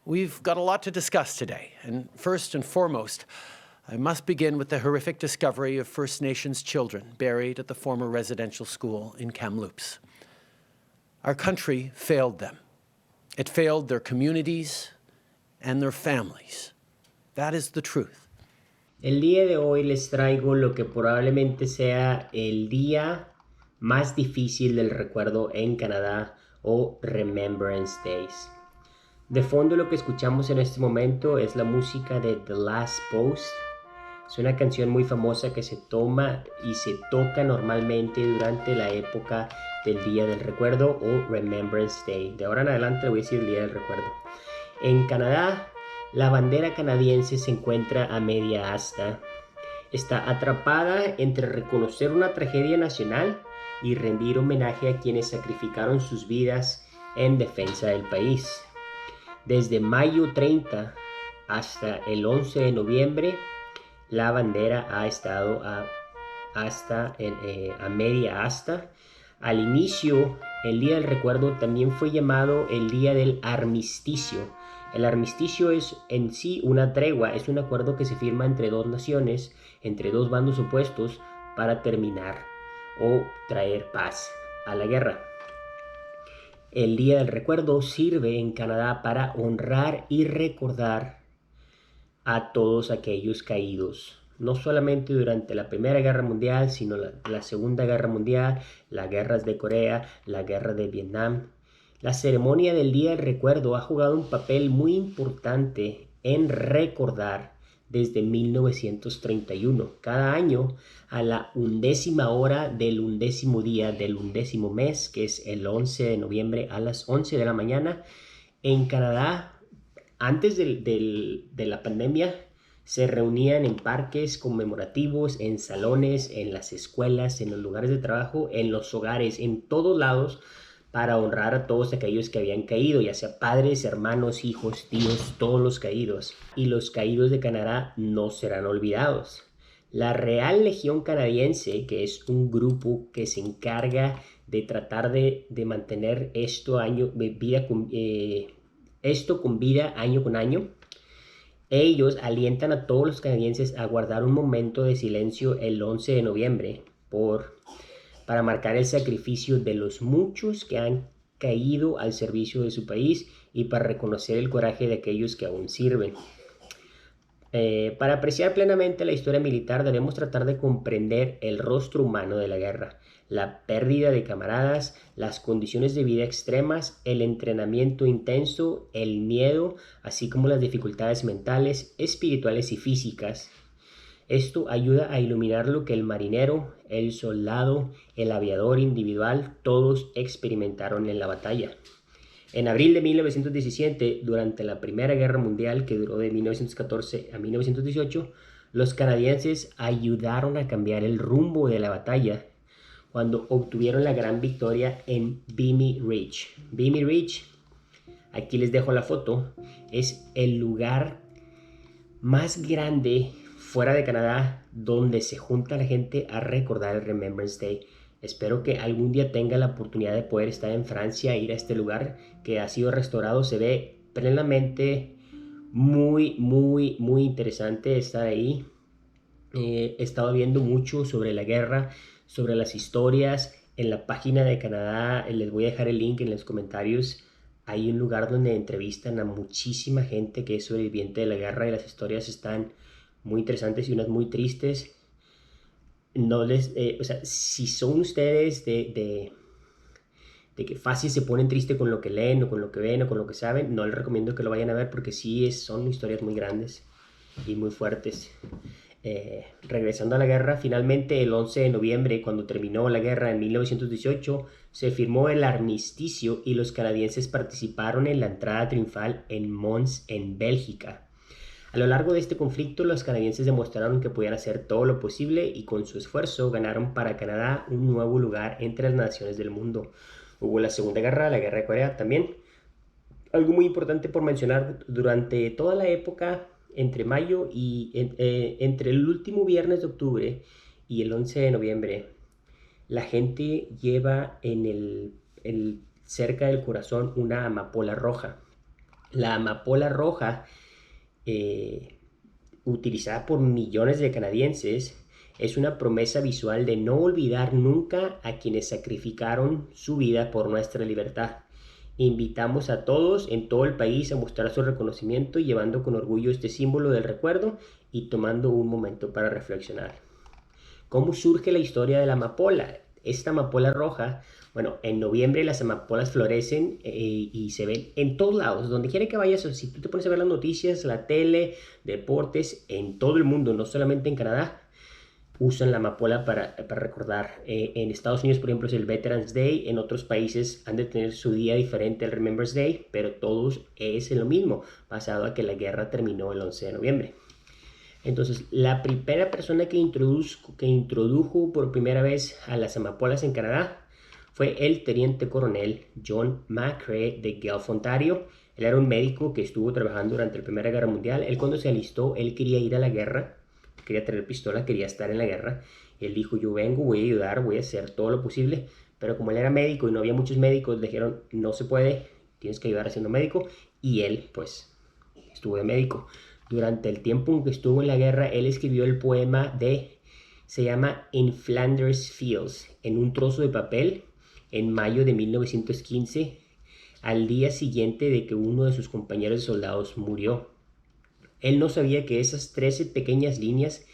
We've got a lot to discuss today, and first and foremost, I must begin with the horrific discovery of First Nations children buried at the former residential school in Kamloops. Our country failed them. It failed their communities and their families. That is the truth. El día de hoy les traigo lo que probablemente sea el día más difícil del recuerdo en Canadá, o Remembrance Days. De fondo lo que escuchamos en este momento es la música de The Last Post. Es una canción muy famosa que se toma y se toca normalmente durante la época del Día del Recuerdo o Remembrance Day. De ahora en adelante le voy a decir el Día del Recuerdo. En Canadá, la bandera canadiense se encuentra a media asta. Está atrapada entre reconocer una tragedia nacional y rendir homenaje a quienes sacrificaron sus vidas en defensa del país. Desde mayo 30 hasta el 11 de noviembre, la bandera ha estado a media asta. Al inicio, el Día del Recuerdo también fue llamado el Día del Armisticio. El armisticio es en sí una tregua, es un acuerdo que se firma entre dos naciones, entre dos bandos opuestos, para terminar o traer paz a la guerra. El Día del Recuerdo sirve en Canadá para honrar y recordar a todos aquellos caídos, no solamente durante la Primera Guerra Mundial, sino la Segunda Guerra Mundial, las guerras de Corea, la guerra de Vietnam. La ceremonia del Día del Recuerdo ha jugado un papel muy importante en recordar desde 1931. Cada año, a la 11ª hora del 11º día del 11º mes, que es el 11 de noviembre a las 11 de la mañana, en Canadá, antes de la pandemia, se reunían en parques conmemorativos, en salones, en las escuelas, en los lugares de trabajo, en los hogares, en todos lados, para honrar a todos aquellos que habían caído, ya sea padres, hermanos, hijos, tíos, todos los caídos. Y los caídos de Canadá no serán olvidados. La Real Legión Canadiense, que es un grupo que se encarga de tratar de mantener esto con vida año con año, ellos alientan a todos los canadienses a guardar un momento de silencio el 11 de noviembre para marcar el sacrificio de los muchos que han caído al servicio de su país y para reconocer el coraje de aquellos que aún sirven. Para apreciar plenamente la historia militar debemos tratar de comprender el rostro humano de la guerra, la pérdida de camaradas, las condiciones de vida extremas, el entrenamiento intenso, el miedo, así como las dificultades mentales, espirituales y físicas. Esto ayuda a iluminar lo que el marinero, el soldado, el aviador individual, todos experimentaron en la batalla. En abril de 1917, durante la Primera Guerra Mundial, que duró de 1914 a 1918, los canadienses ayudaron a cambiar el rumbo de la batalla cuando obtuvieron la gran victoria en Vimy Ridge. Vimy Ridge, aquí les dejo la foto, es el lugar más grande fuera de Canadá donde se junta la gente a recordar el Remembrance Day. Espero que algún día tenga la oportunidad de poder estar en Francia, ir a este lugar que ha sido restaurado. Se ve plenamente muy interesante estar ahí. He estado viendo mucho sobre la guerra, sobre las historias. En la página de Canadá, les voy a dejar el link en los comentarios. Hay un lugar donde entrevistan a muchísima gente que es sobreviviente de la guerra y las historias están muy interesantes y unas muy tristes. No les, si son ustedes de que fácil se ponen triste con lo que leen o con lo que ven o con lo que saben, no les recomiendo que lo vayan a ver porque sí son historias muy grandes y muy fuertes. Regresando a la guerra, finalmente el 11 de noviembre, cuando terminó la guerra en 1918, se firmó el armisticio y los canadienses participaron en la entrada triunfal en Mons, en Bélgica. A lo largo de este conflicto, los canadienses demostraron que podían hacer todo lo posible y con su esfuerzo ganaron para Canadá un nuevo lugar entre las naciones del mundo. Hubo la Segunda Guerra, la Guerra de Corea también. Algo muy importante por mencionar, durante toda la época entre mayo y entre el último viernes de octubre y el 11 de noviembre, la gente lleva cerca del corazón una amapola roja. La amapola roja, utilizada por millones de canadienses, es una promesa visual de no olvidar nunca a quienes sacrificaron su vida por nuestra libertad. Invitamos a todos en todo el país a mostrar su reconocimiento, llevando con orgullo este símbolo del recuerdo y tomando un momento para reflexionar. ¿Cómo surge la historia de la amapola? Esta amapola roja, bueno, en noviembre las amapolas florecen y se ven en todos lados, donde quiera que vayas. Si tú te pones a ver las noticias, la tele, deportes, en todo el mundo, no solamente en Canadá, usan la amapola para recordar. En Estados Unidos, por ejemplo, es el Veterans Day. En otros países han de tener su día diferente, el Remembrance Day, pero todos es lo mismo, basado a que la guerra terminó el 11 de noviembre. Entonces, la primera persona que introdujo por primera vez a las amapolas en Canadá fue el teniente coronel John McCrae de Guelph, Ontario. Él era un médico que estuvo trabajando durante la Primera Guerra Mundial. Él, cuando se alistó, él quería ir a la guerra, quería tener pistola, quería estar en la guerra. Él dijo: yo vengo, voy a ayudar, voy a hacer todo lo posible. Pero como él era médico y no había muchos médicos, le dijeron: no se puede, tienes que ayudar siendo médico. Y él, pues, estuvo de médico. Durante el tiempo en que estuvo en la guerra, él escribió el poema se llama In Flanders Fields, en un trozo de papel, en mayo de 1915, al día siguiente de que uno de sus compañeros de soldados murió. Él no sabía que esas 13 pequeñas líneas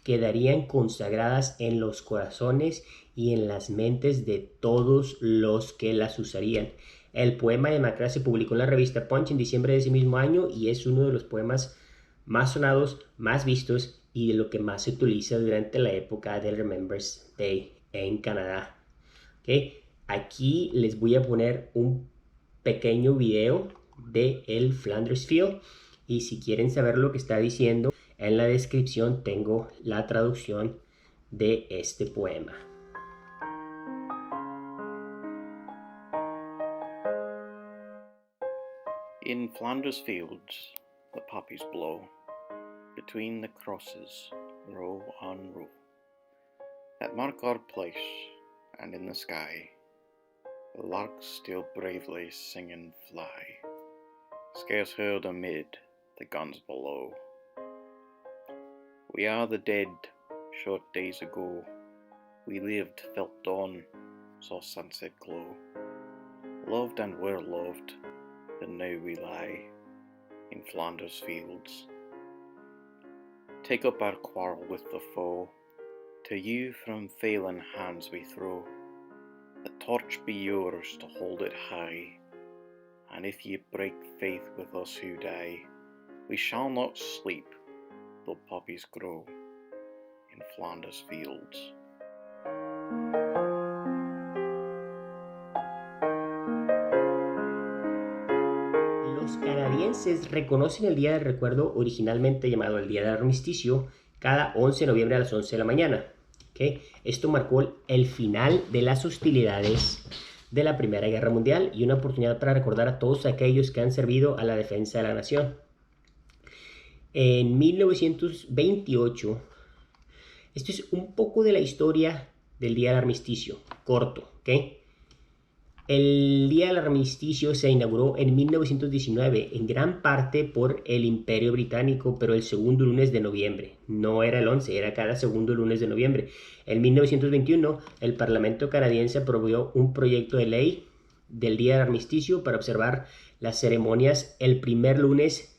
quedarían consagradas en los corazones y en las mentes de todos los que las usarían. El poema de McCrae se publicó en la revista Punch en diciembre de ese mismo año y es uno de los poemas más sonados, más vistos y de lo que más se utiliza durante la época del Remembrance Day en Canadá. ¿Okay? Aquí les voy a poner un pequeño video de el Flanders Field, y si quieren saber lo que está diciendo, en la descripción tengo la traducción de este poema. In Flanders fields the poppies blow, between the crosses, row on row, that mark our place, and in the sky the larks still bravely sing and fly, scarce heard amid the guns below. We are the dead, short days ago we lived, felt dawn, saw sunset glow, loved and were loved, and now we lie in Flanders fields. Take up our quarrel with the foe, to you from failing hands we throw. The torch be yours to hold it high, and if ye break faith with us who die, we shall not sleep though poppies grow in Flanders fields. Los canadienses reconocen el Día del Recuerdo, originalmente llamado el Día del Armisticio, cada 11 de noviembre a las 11 de la mañana. ¿Okay? Esto marcó el final de las hostilidades de la Primera Guerra Mundial y una oportunidad para recordar a todos aquellos que han servido a la defensa de la nación. En 1928, esto es un poco de la historia del Día del Armisticio, corto, ¿ok? El Día del Armisticio se inauguró en 1919, en gran parte por el Imperio Británico, pero el segundo lunes de noviembre. No era el 11, era cada segundo lunes de noviembre. En 1921, el Parlamento canadiense aprobó un proyecto de ley del Día del Armisticio para observar las ceremonias el primer lunes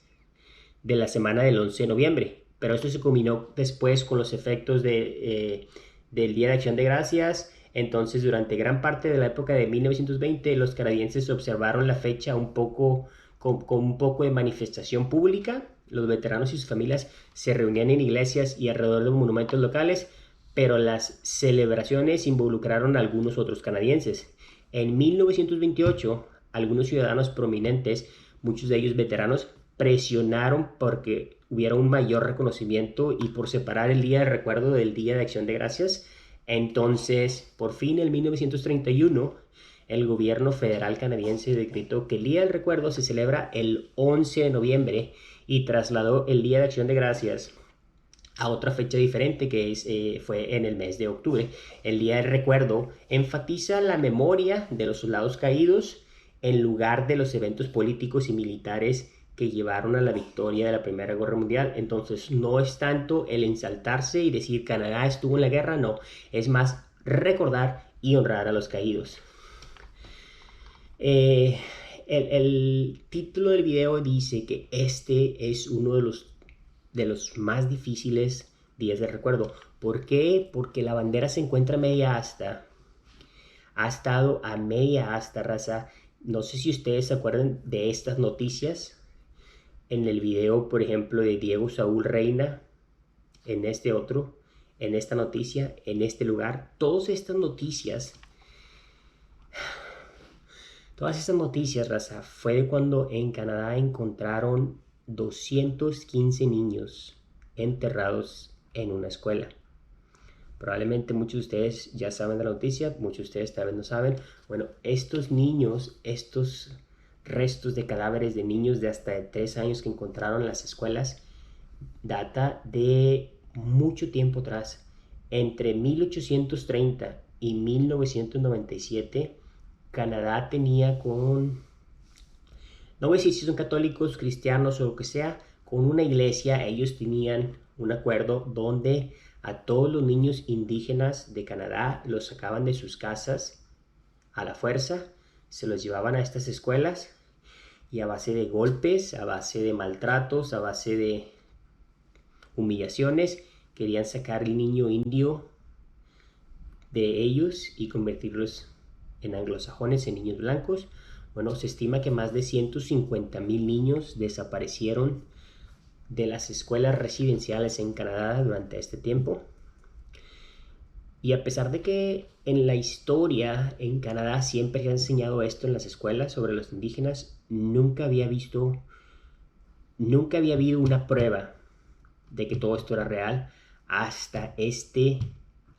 de la semana del 11 de noviembre. Pero esto se combinó después con los efectos del Día de Acción de Gracias. Entonces, durante gran parte de la época de 1920, los canadienses observaron la fecha con un poco de manifestación pública. Los veteranos y sus familias se reunían en iglesias y alrededor de monumentos locales, pero las celebraciones involucraron a algunos otros canadienses. En 1928, algunos ciudadanos prominentes, muchos de ellos veteranos, presionaron porque hubiera un mayor reconocimiento y por separar el Día de Recuerdo del Día de Acción de Gracias. Entonces, por fin, en 1931, el gobierno federal canadiense decretó que el Día del Recuerdo se celebra el 11 de noviembre y trasladó el Día de Acción de Gracias a otra fecha diferente, que fue en el mes de octubre. El Día del Recuerdo enfatiza la memoria de los soldados caídos en lugar de los eventos políticos y militares que llevaron a la victoria de la Primera Guerra Mundial. Entonces no es tanto el ensaltarse y decir Canadá estuvo en la guerra, no, es más recordar y honrar a los caídos. El título del video dice que este es uno de los más difíciles días de recuerdo. ¿Por qué? Porque la bandera se encuentra a media asta. Ha estado a media asta, raza. No sé si ustedes se acuerdan de estas noticias. En el video, por ejemplo, de Diego Saúl Reina, en este otro, en esta noticia, en este lugar. Todas estas noticias, raza, fue de cuando en Canadá encontraron 215 niños enterrados en una escuela. Probablemente muchos de ustedes ya saben de la noticia, muchos de ustedes tal vez no saben. Bueno, estos niños, estos restos de cadáveres de niños de hasta 3 años que encontraron en las escuelas, data de mucho tiempo atrás. Entre 1830 y 1997, Canadá tenía no voy a decir si son católicos, cristianos o lo que sea, con una iglesia, ellos tenían un acuerdo donde a todos los niños indígenas de Canadá los sacaban de sus casas a la fuerza, se los llevaban a estas escuelas y a base de golpes, a base de maltratos, a base de humillaciones, querían sacar el niño indio de ellos y convertirlos en anglosajones, en niños blancos. Bueno, se estima que más de 150,000 niños desaparecieron de las escuelas residenciales en Canadá durante este tiempo. Y a pesar de que en la historia en Canadá siempre se ha enseñado esto en las escuelas sobre los indígenas, nunca había habido una prueba de que todo esto era real hasta este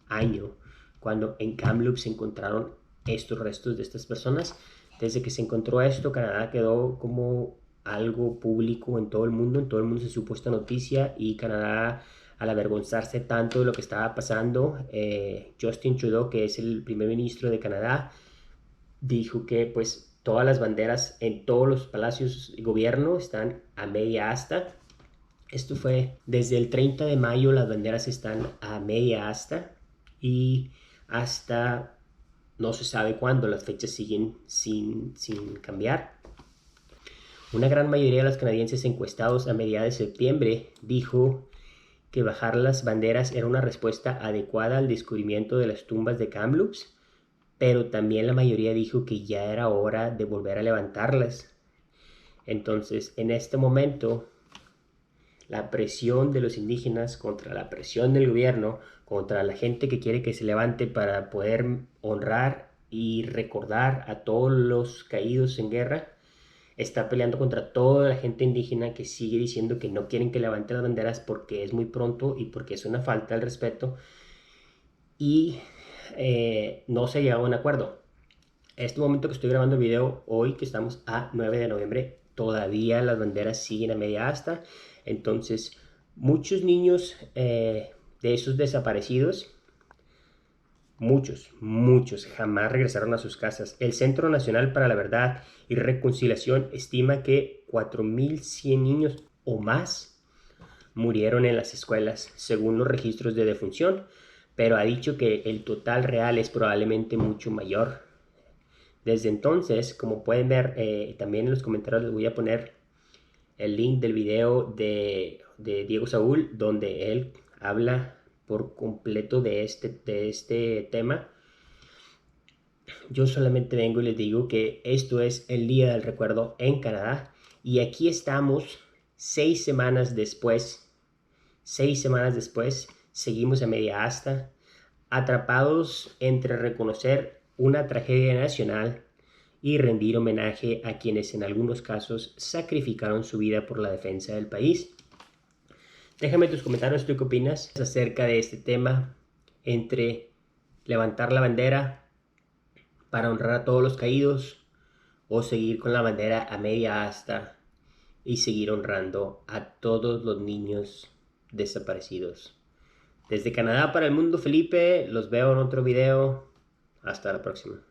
año, cuando en Kamloops se encontraron estos restos de estas personas. Desde que se encontró esto, Canadá quedó como algo público en todo el mundo se supo esta noticia, y Canadá, al avergonzarse tanto de lo que estaba pasando, Justin Trudeau, que es el primer ministro de Canadá, dijo que pues todas las banderas en todos los palacios de gobierno están a media asta. Esto fue desde el 30 de mayo, las banderas están a media asta, y hasta no se sabe cuándo, las fechas siguen sin cambiar. Una gran mayoría de los canadienses encuestados a mediados de septiembre dijo que bajar las banderas era una respuesta adecuada al descubrimiento de las tumbas de Kamloops, pero también la mayoría dijo que ya era hora de volver a levantarlas. Entonces, en este momento, la presión de los indígenas contra la presión del gobierno, contra la gente que quiere que se levante para poder honrar y recordar a todos los caídos en guerra, está peleando contra toda la gente indígena que sigue diciendo que no quieren que levante las banderas porque es muy pronto y porque es una falta de respeto, y no se ha llegado a un acuerdo. Este momento que estoy grabando el video, hoy que estamos a 9 de noviembre, todavía las banderas siguen a media asta. Entonces, muchos niños de esos desaparecidos, muchos jamás regresaron a sus casas. El Centro Nacional para la Verdad y Reconciliación estima que 4,100 niños o más murieron en las escuelas, según los registros de defunción, pero ha dicho que el total real es probablemente mucho mayor. Desde entonces, como pueden ver, también en los comentarios les voy a poner el link del video de Diego Saúl, donde él habla por completo de este tema. Yo solamente vengo y les digo que esto es el Día del Recuerdo en Canadá, y aquí estamos 6 semanas después. 6 semanas después, seguimos a media asta, atrapados entre reconocer una tragedia nacional y rendir homenaje a quienes en algunos casos sacrificaron su vida por la defensa del país. Déjame tus comentarios, ¿tú qué opinas acerca de este tema entre levantar la bandera para honrar a todos los caídos o seguir con la bandera a media asta y seguir honrando a todos los niños desaparecidos? Desde Canadá para el mundo, Felipe, los veo en otro video. Hasta la próxima.